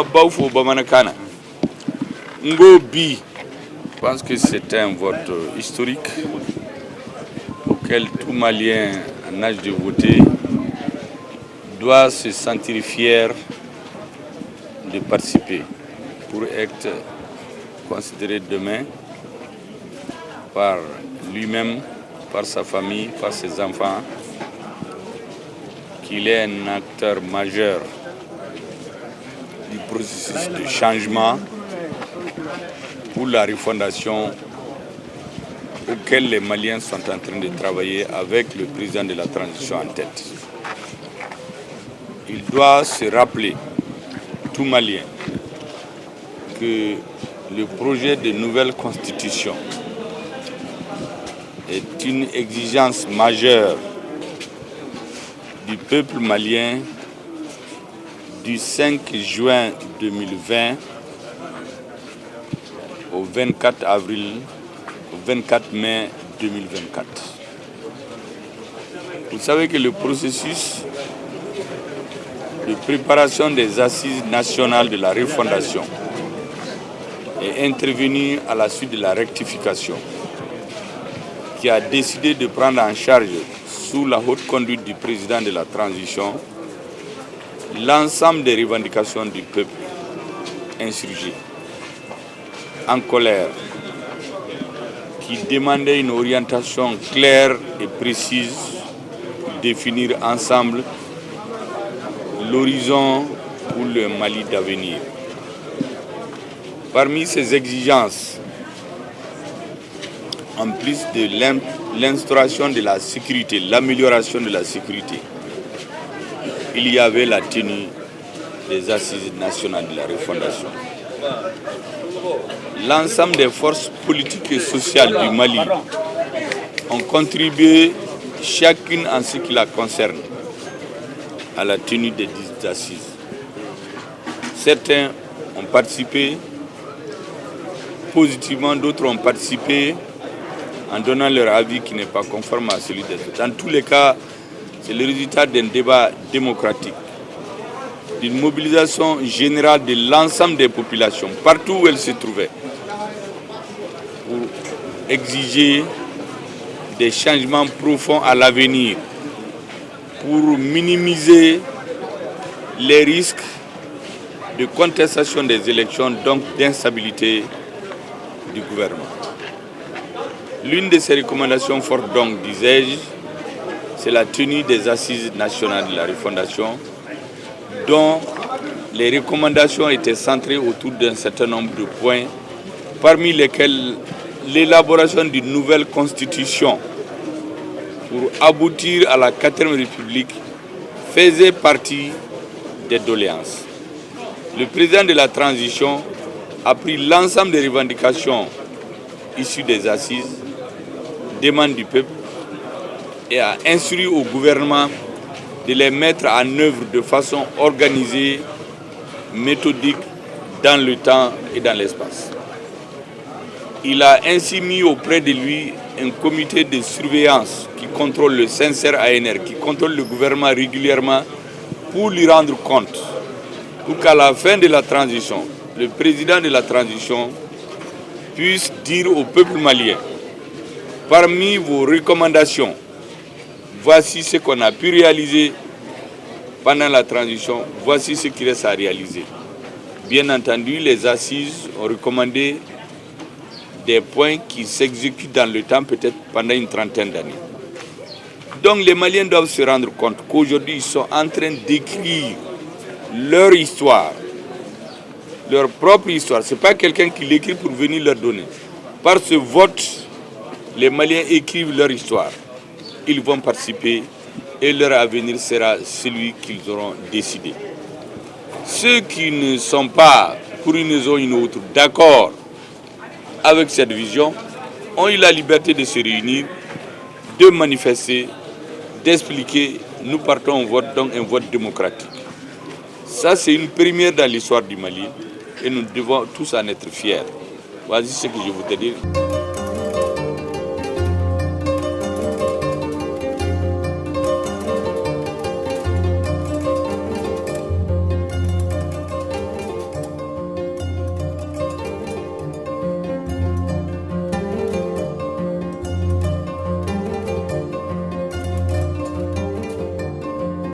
Baoufo Bamanakana. Ngobi. Je pense que c'est un vote historique auquel tout Malien en âge de voter doit se sentir fier de participer pour être considéré demain par lui-même, par sa famille, par ses enfants, qu'il est un acteur majeur du processus de changement pour la refondation auquel les Maliens sont en train de travailler avec le président de la transition en tête. Il doit se rappeler, tout Malien, que le projet de nouvelle constitution est une exigence majeure du peuple malien du 5 juin 2020 au 24 mai 2024. Vous savez que le processus de préparation des assises nationales de la refondation est intervenu à la suite de la rectification qui a décidé de prendre en charge, sous la haute conduite du président de la transition, l'ensemble des revendications du peuple insurgé, en colère, qui demandait une orientation claire et précise pour définir ensemble l'horizon pour le Mali d'avenir. Parmi ces exigences, en plus de l'instauration de la sécurité, l'amélioration de la sécurité, il y avait la tenue des assises nationales de la refondation. L'ensemble des forces politiques et sociales du Mali ont contribué, chacune en ce qui la concerne, à la tenue des assises. Certains ont participé positivement, d'autres ont participé en donnant leur avis qui n'est pas conforme à celui des autres. Dans tous les cas, c'est le résultat d'un débat démocratique, d'une mobilisation générale de l'ensemble des populations, partout où elles se trouvaient, pour exiger des changements profonds à l'avenir, pour minimiser les risques de contestation des élections, donc d'instabilité du gouvernement. L'une de ces recommandations fortes, donc, disais-je, c'est la tenue des assises nationales de la refondation, dont les recommandations étaient centrées autour d'un certain nombre de points, parmi lesquels l'élaboration d'une nouvelle constitution pour aboutir à la 4e République faisait partie des doléances. Le président de la transition a pris l'ensemble des revendications issues des assises, demandes du peuple, et a instruit au gouvernement de les mettre en œuvre de façon organisée, méthodique, dans le temps et dans l'espace. Il a ainsi mis auprès de lui un comité de surveillance qui contrôle le sincère ANR, qui contrôle le gouvernement régulièrement pour lui rendre compte, pour qu'à la fin de la transition, le président de la transition puisse dire au peuple malien, parmi vos recommandations, voici ce qu'on a pu réaliser pendant la transition, voici ce qui reste à réaliser. Bien entendu, les assises ont recommandé des points qui s'exécutent dans le temps, peut-être pendant une trentaine d'années. Donc les Maliens doivent se rendre compte qu'aujourd'hui, ils sont en train d'écrire leur histoire, leur propre histoire. Ce n'est pas quelqu'un qui l'écrit pour venir leur donner. Par ce vote, les Maliens écrivent leur histoire. Ils vont participer et leur avenir sera celui qu'ils auront décidé. Ceux qui ne sont pas, pour une raison ou une autre, d'accord avec cette vision, ont eu la liberté de se réunir, de manifester, d'expliquer. Nous partons au vote, donc un vote démocratique. Ça, c'est une première dans l'histoire du Mali et nous devons tous en être fiers. Voici ce que je voudrais dire.